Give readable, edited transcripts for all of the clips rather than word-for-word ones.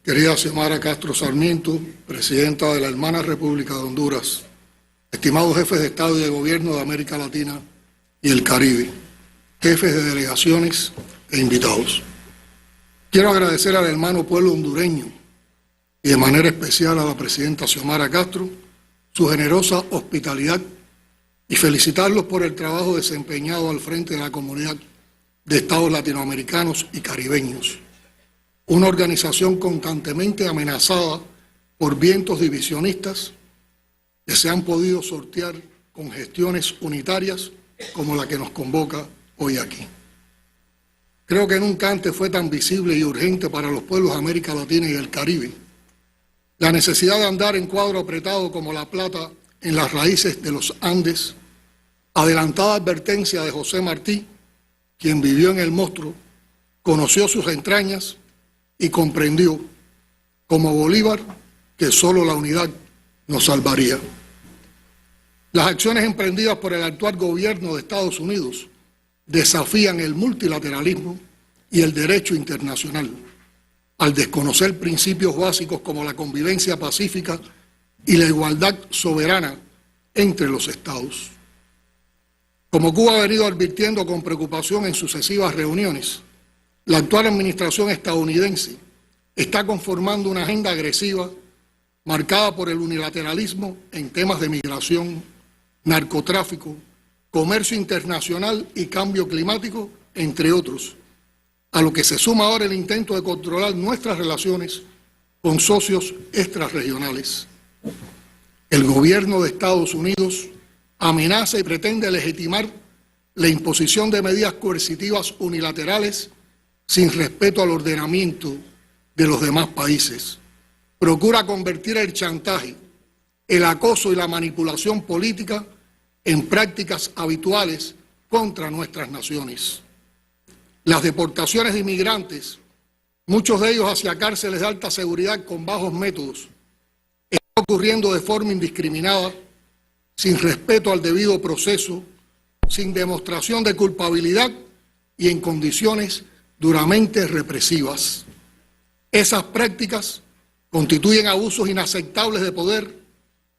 querida Xiomara Castro Sarmiento, presidenta de la hermana República de Honduras, estimados jefes de Estado y de Gobierno de América Latina y el Caribe, jefes de delegaciones e invitados. Quiero agradecer al hermano pueblo hondureño y de manera especial a la presidenta Xiomara Castro su generosa hospitalidad y felicitarlos por el trabajo desempeñado al frente de la comunidad de estados latinoamericanos y caribeños, una organización constantemente amenazada por vientos divisionistas que se han podido sortear con gestiones unitarias como la que nos convoca hoy aquí. Creo que nunca antes fue tan visible y urgente para los pueblos de América Latina y el Caribe la necesidad de andar en cuadro apretado como la plata en las raíces de los Andes, adelantada advertencia de José Martí, quien vivió en el monstruo, conoció sus entrañas y comprendió, como Bolívar, que solo la unidad nos salvaría. Las acciones emprendidas por el actual gobierno de Estados Unidos desafían el multilateralismo y el derecho internacional, al desconocer principios básicos como la convivencia pacífica y la igualdad soberana entre los estados. Como Cuba ha venido advirtiendo con preocupación en sucesivas reuniones, la actual administración estadounidense está conformando una agenda agresiva marcada por el unilateralismo en temas de migración, narcotráfico, comercio internacional y cambio climático, entre otros, a lo que se suma ahora el intento de controlar nuestras relaciones con socios extrarregionales. El gobierno de Estados Unidos amenaza y pretende legitimar la imposición de medidas coercitivas unilaterales sin respeto al ordenamiento de los demás países. Procura convertir el chantaje, el acoso y la manipulación política en prácticas habituales contra nuestras naciones. Las deportaciones de inmigrantes, muchos de ellos hacia cárceles de alta seguridad con bajos métodos, están ocurriendo de forma indiscriminada, sin respeto al debido proceso, sin demostración de culpabilidad y en condiciones duramente represivas. Esas prácticas constituyen abusos inaceptables de poder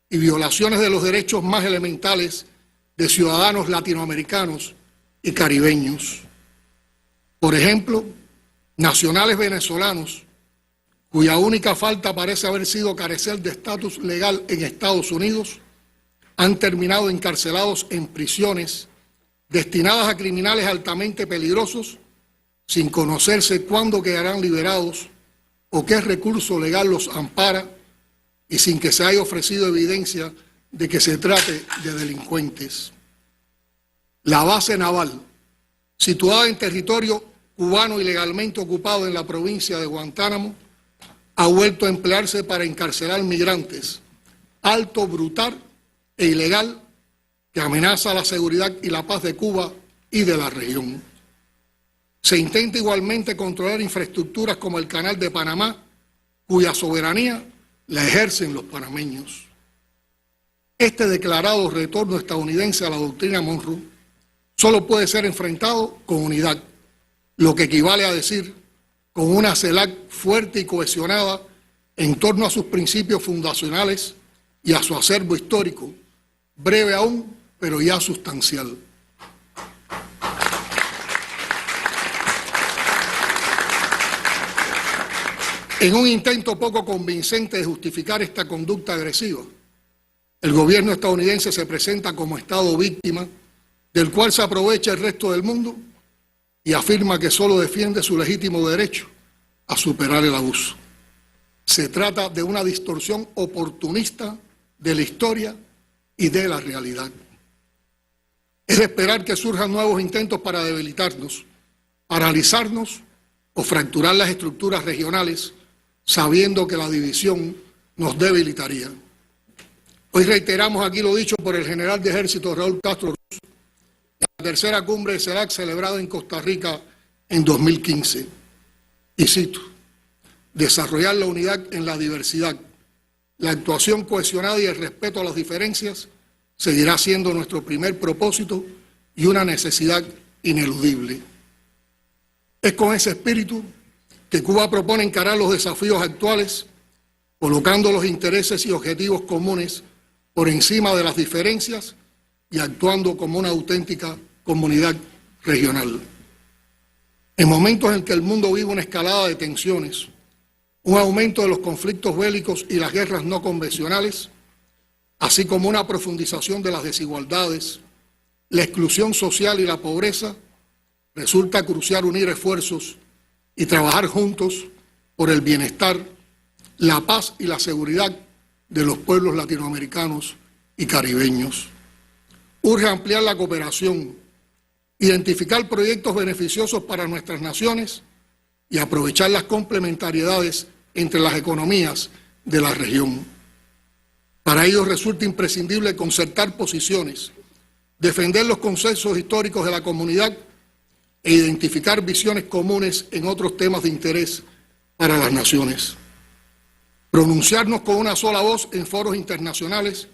y violaciones de los derechos más elementales de ciudadanos latinoamericanos y caribeños. Por ejemplo, nacionales venezolanos, cuya única falta parece haber sido carecer de estatus legal en Estados Unidos, han terminado encarcelados en prisiones destinadas a criminales altamente peligrosos, sin conocerse cuándo quedarán liberados o qué recurso legal los ampara y sin que se haya ofrecido evidencia de que se trate de delincuentes. La base naval, situada en territorio cubano ilegalmente ocupado en la provincia de Guantánamo, ha vuelto a emplearse para encarcelar migrantes, alto, brutal e ilegal, que amenaza la seguridad y la paz de Cuba y de la región. Se intenta igualmente controlar infraestructuras como el Canal de Panamá, cuya soberanía la ejercen los panameños. Este declarado retorno estadounidense a la doctrina Monroe solo puede ser enfrentado con unidad, lo que equivale a decir con una CELAC fuerte y cohesionada en torno a sus principios fundacionales y a su acervo histórico, breve aún, pero ya sustancial. En un intento poco convincente de justificar esta conducta agresiva, el gobierno estadounidense se presenta como Estado víctima del cual se aprovecha el resto del mundo y afirma que solo defiende su legítimo derecho a superar el abuso. Se trata de una distorsión oportunista de la historia y de la realidad. Es de esperar que surjan nuevos intentos para debilitarnos, paralizarnos o fracturar las estructuras regionales, sabiendo que la división nos debilitaría. Hoy reiteramos aquí lo dicho por el general de ejército Raúl Castro Ruz, en la tercera cumbre de CELAC celebrada en Costa Rica en 2015. Y cito: desarrollar la unidad en la diversidad, la actuación cohesionada y el respeto a las diferencias seguirá siendo nuestro primer propósito y una necesidad ineludible. Es con ese espíritu que Cuba propone encarar los desafíos actuales, colocando los intereses y objetivos comunes por encima de las diferencias y actuando como una auténtica comunidad regional. En momentos en que el mundo vive una escalada de tensiones, un aumento de los conflictos bélicos y las guerras no convencionales, así como una profundización de las desigualdades, la exclusión social y la pobreza, resulta crucial unir esfuerzos y trabajar juntos por el bienestar, la paz y la seguridad de los pueblos latinoamericanos y caribeños. Urge ampliar la cooperación, identificar proyectos beneficiosos para nuestras naciones y aprovechar las complementariedades entre las economías de la región. Para ello resulta imprescindible concertar posiciones, defender los consensos históricos de la comunidad e identificar visiones comunes en otros temas de interés para las naciones. Pronunciarnos con una sola voz en foros internacionales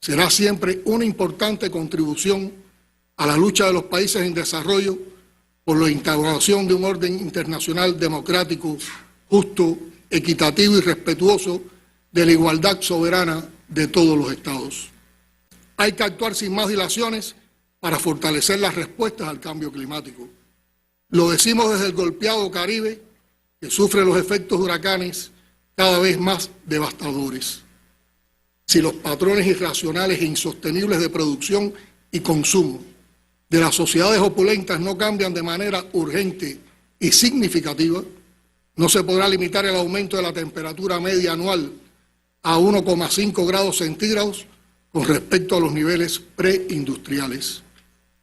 será siempre una importante contribución a la lucha de los países en desarrollo por la instauración de un orden internacional democrático, justo, equitativo y respetuoso de la igualdad soberana de todos los estados. Hay que actuar sin más dilaciones para fortalecer las respuestas al cambio climático. Lo decimos desde el golpeado Caribe, que sufre los efectos de huracanes cada vez más devastadores. Si los patrones irracionales e insostenibles de producción y consumo de las sociedades opulentas no cambian de manera urgente y significativa, no se podrá limitar el aumento de la temperatura media anual a 1,5 grados centígrados con respecto a los niveles preindustriales.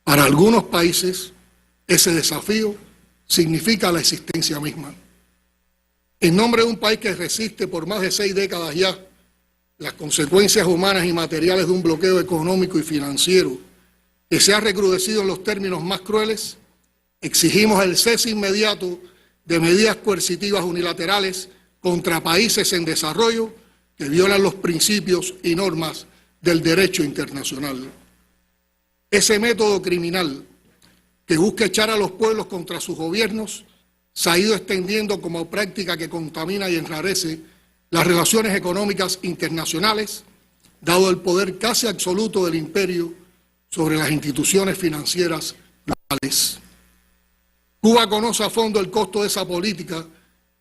Para algunos países, ese desafío significa la existencia misma. En nombre de un país que resiste por más de 6 décadas ya las consecuencias humanas y materiales de un bloqueo económico y financiero que se ha recrudecido en los términos más crueles, exigimos el cese inmediato de medidas coercitivas unilaterales contra países en desarrollo que violan los principios y normas del derecho internacional. Ese método criminal que busca echar a los pueblos contra sus gobiernos se ha ido extendiendo como práctica que contamina y enrarece las relaciones económicas internacionales, dado el poder casi absoluto del imperio sobre las instituciones financieras globales. Cuba conoce a fondo el costo de esa política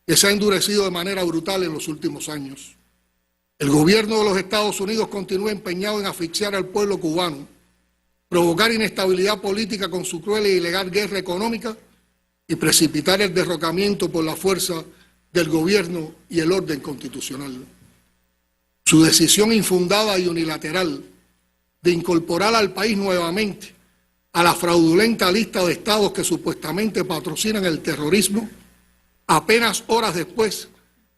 que se ha endurecido de manera brutal en los últimos años. El gobierno de los Estados Unidos continúa empeñado en asfixiar al pueblo cubano, provocar inestabilidad política con su cruel e ilegal guerra económica y precipitar el derrocamiento por la fuerza del gobierno y el orden constitucional. Su decisión infundada y unilateral de incorporar al país nuevamente a la fraudulenta lista de estados que supuestamente patrocinan el terrorismo, apenas horas después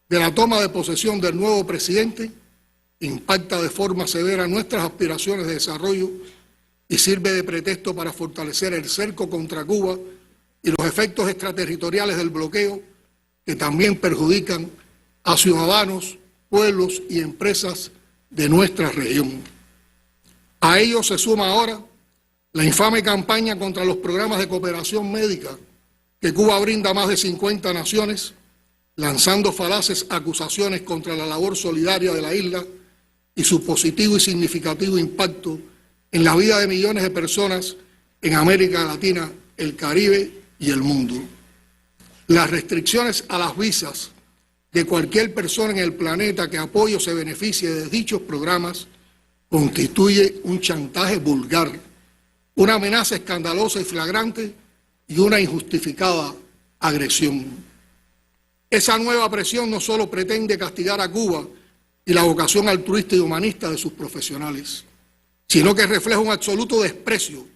de la toma de posesión del nuevo presidente, impacta de forma severa nuestras aspiraciones de desarrollo y sirve de pretexto para fortalecer el cerco contra Cuba y los efectos extraterritoriales del bloqueo que también perjudican a ciudadanos, pueblos y empresas de nuestra región. A ello se suma ahora la infame campaña contra los programas de cooperación médica que Cuba brinda a más de 50 naciones, lanzando falaces acusaciones contra la labor solidaria de la isla y su positivo y significativo impacto en la vida de millones de personas en América Latina, el Caribe y el mundo. Las restricciones a las visas de cualquier persona en el planeta que apoye o se beneficie de dichos programas constituye un chantaje vulgar, una amenaza escandalosa y flagrante y una injustificada agresión. Esa nueva presión no solo pretende castigar a Cuba y la vocación altruista y humanista de sus profesionales, sino que refleja un absoluto desprecio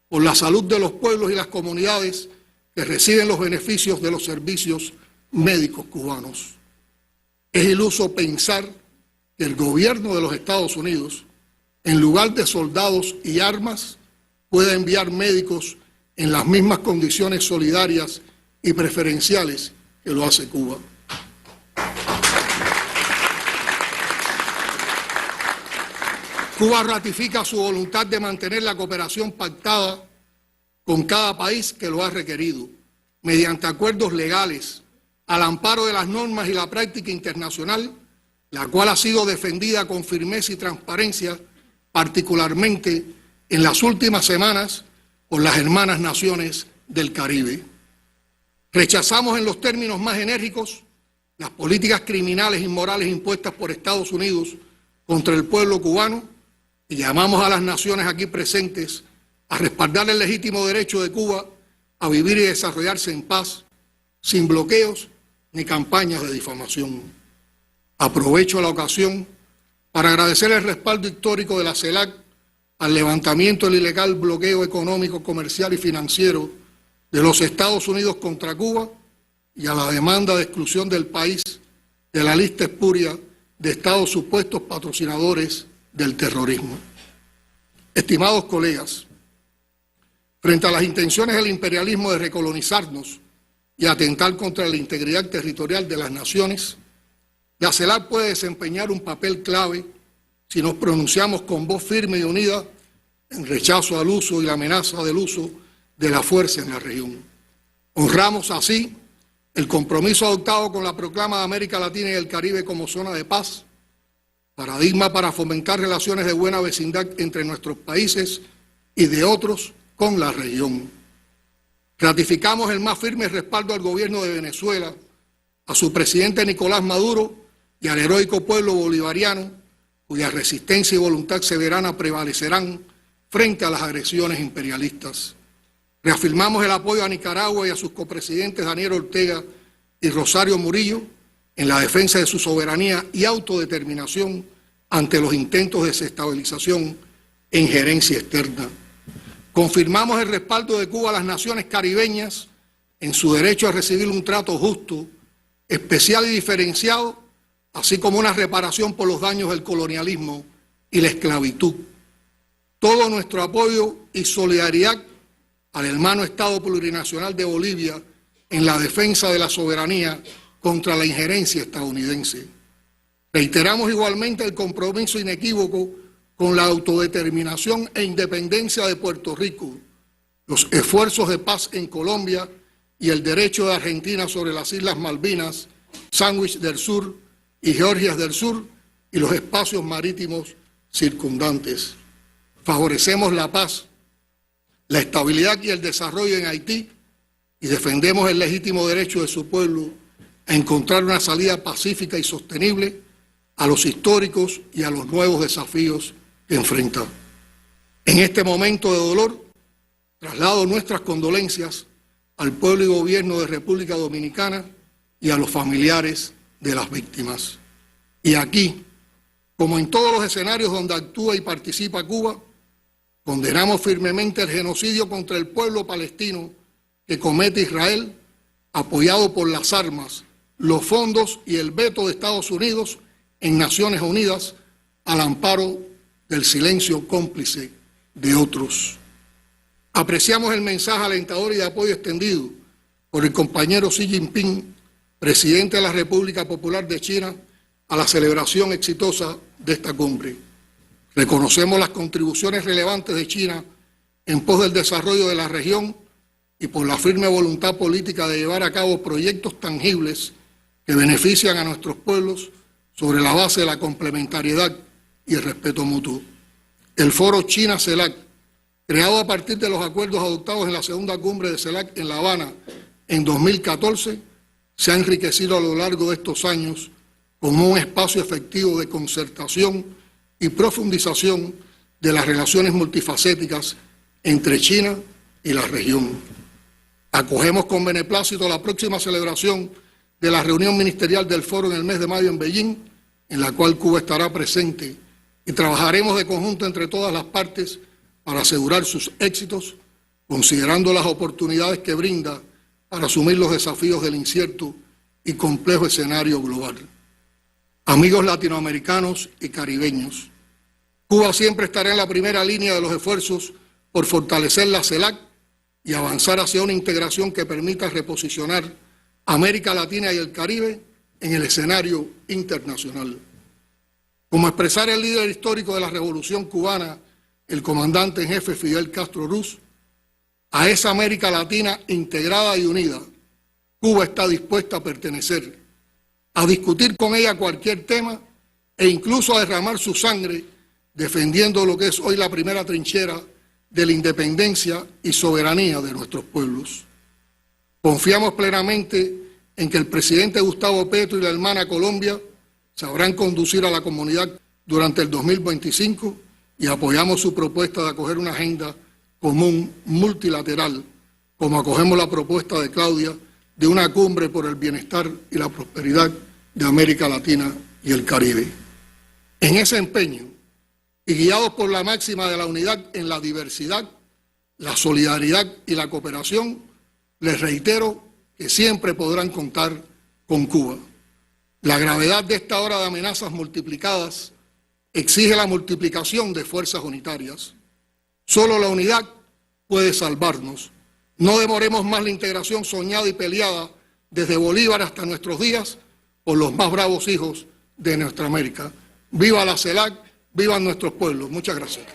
por la salud de los pueblos y las comunidades que reciben los beneficios de los servicios médicos cubanos. Es iluso pensar que el gobierno de los Estados Unidos, en lugar de soldados y armas, pueda enviar médicos en las mismas condiciones solidarias y preferenciales que lo hace Cuba. Cuba ratifica su voluntad de mantener la cooperación pactada con cada país que lo ha requerido, mediante acuerdos legales al amparo de las normas y la práctica internacional, la cual ha sido defendida con firmeza y transparencia, particularmente en las últimas semanas por las hermanas naciones del Caribe. Rechazamos en los términos más enérgicos las políticas criminales e inmorales impuestas por Estados Unidos contra el pueblo cubano y llamamos a las naciones aquí presentes a respaldar el legítimo derecho de Cuba a vivir y desarrollarse en paz, sin bloqueos ni campañas de difamación. Aprovecho la ocasión para agradecer el respaldo histórico de la CELAC al levantamiento del ilegal bloqueo económico, comercial y financiero de los Estados Unidos contra Cuba y a la demanda de exclusión del país de la lista espuria de Estados supuestos patrocinadores del terrorismo. Estimados colegas, frente a las intenciones del imperialismo de recolonizarnos y atentar contra la integridad territorial de las naciones, la CELAC puede desempeñar un papel clave si nos pronunciamos con voz firme y unida en rechazo al uso y la amenaza del uso de la fuerza en la región. Honramos así el compromiso adoptado con la proclama de América Latina y el Caribe como zona de paz, paradigma para fomentar relaciones de buena vecindad entre nuestros países y de otros con la región. Ratificamos el más firme respaldo al gobierno de Venezuela, a su presidente Nicolás Maduro y al heroico pueblo bolivariano, cuya resistencia y voluntad soberana prevalecerán frente a las agresiones imperialistas. Reafirmamos el apoyo a Nicaragua y a sus copresidentes Daniel Ortega y Rosario Murillo en la defensa de su soberanía y autodeterminación ante los intentos de desestabilización e injerencia externa. Confirmamos el respaldo de Cuba a las naciones caribeñas en su derecho a recibir un trato justo, especial y diferenciado, así como una reparación por los daños del colonialismo y la esclavitud. Todo nuestro apoyo y solidaridad al hermano Estado Plurinacional de Bolivia en la defensa de la soberanía contra la injerencia estadounidense. Reiteramos igualmente el compromiso inequívoco con la autodeterminación e independencia de Puerto Rico, los esfuerzos de paz en Colombia y el derecho de Argentina sobre las Islas Malvinas, Sandwich del Sur y Georgias del Sur y los espacios marítimos circundantes. Favorecemos la paz, la estabilidad y el desarrollo en Haití y defendemos el legítimo derecho de su pueblo a encontrar una salida pacífica y sostenible a los históricos y a los nuevos desafíos que enfrenta. En este momento de dolor, traslado nuestras condolencias al pueblo y gobierno de República Dominicana y a los familiares de las víctimas. Y aquí, como en todos los escenarios donde actúa y participa Cuba, condenamos firmemente el genocidio contra el pueblo palestino que comete Israel, apoyado por las armas, los fondos y el veto de Estados Unidos en Naciones Unidas al amparo del silencio cómplice de otros. Apreciamos el mensaje alentador y de apoyo extendido por el compañero Xi Jinping, presidente de la República Popular de China, a la celebración exitosa de esta cumbre. Reconocemos las contribuciones relevantes de China en pos del desarrollo de la región y por la firme voluntad política de llevar a cabo proyectos tangibles que benefician a nuestros pueblos sobre la base de la complementariedad y el respeto mutuo. El foro China-CELAC, creado a partir de los acuerdos adoptados en la segunda cumbre de CELAC en La Habana en 2014, se ha enriquecido a lo largo de estos años como un espacio efectivo de concertación y profundización de las relaciones multifacéticas entre China y la región. Acogemos con beneplácito la próxima celebración de la reunión ministerial del foro en el mes de mayo en Beijing, en la cual Cuba estará presente, y trabajaremos de conjunto entre todas las partes para asegurar sus éxitos, considerando las oportunidades que brinda para asumir los desafíos del incierto y complejo escenario global. Amigos latinoamericanos y caribeños, Cuba siempre estará en la primera línea de los esfuerzos por fortalecer la CELAC y avanzar hacia una integración que permita reposicionar América Latina y el Caribe en el escenario internacional. Como expresara el líder histórico de la Revolución Cubana, el comandante en jefe Fidel Castro Ruz, a esa América Latina integrada y unida, Cuba está dispuesta a pertenecer, a discutir con ella cualquier tema e incluso a derramar su sangre defendiendo lo que es hoy la primera trinchera de la independencia y soberanía de nuestros pueblos. Confiamos plenamente en que el presidente Gustavo Petro y la hermana Colombia sabrán conducir a la comunidad durante el 2025 y apoyamos su propuesta de acoger una agenda común multilateral, como acogemos la propuesta de Claudia de una cumbre por el bienestar y la prosperidad de América Latina y el Caribe. En ese empeño, y guiados por la máxima de la unidad en la diversidad, la solidaridad y la cooperación, les reitero que siempre podrán contar con Cuba. La gravedad de esta hora de amenazas multiplicadas exige la multiplicación de fuerzas unitarias. Solo la unidad puede salvarnos. No demoremos más la integración soñada y peleada desde Bolívar hasta nuestros días por los más bravos hijos de nuestra América. ¡Viva la CELAC! ¡Vivan nuestros pueblos! Muchas gracias.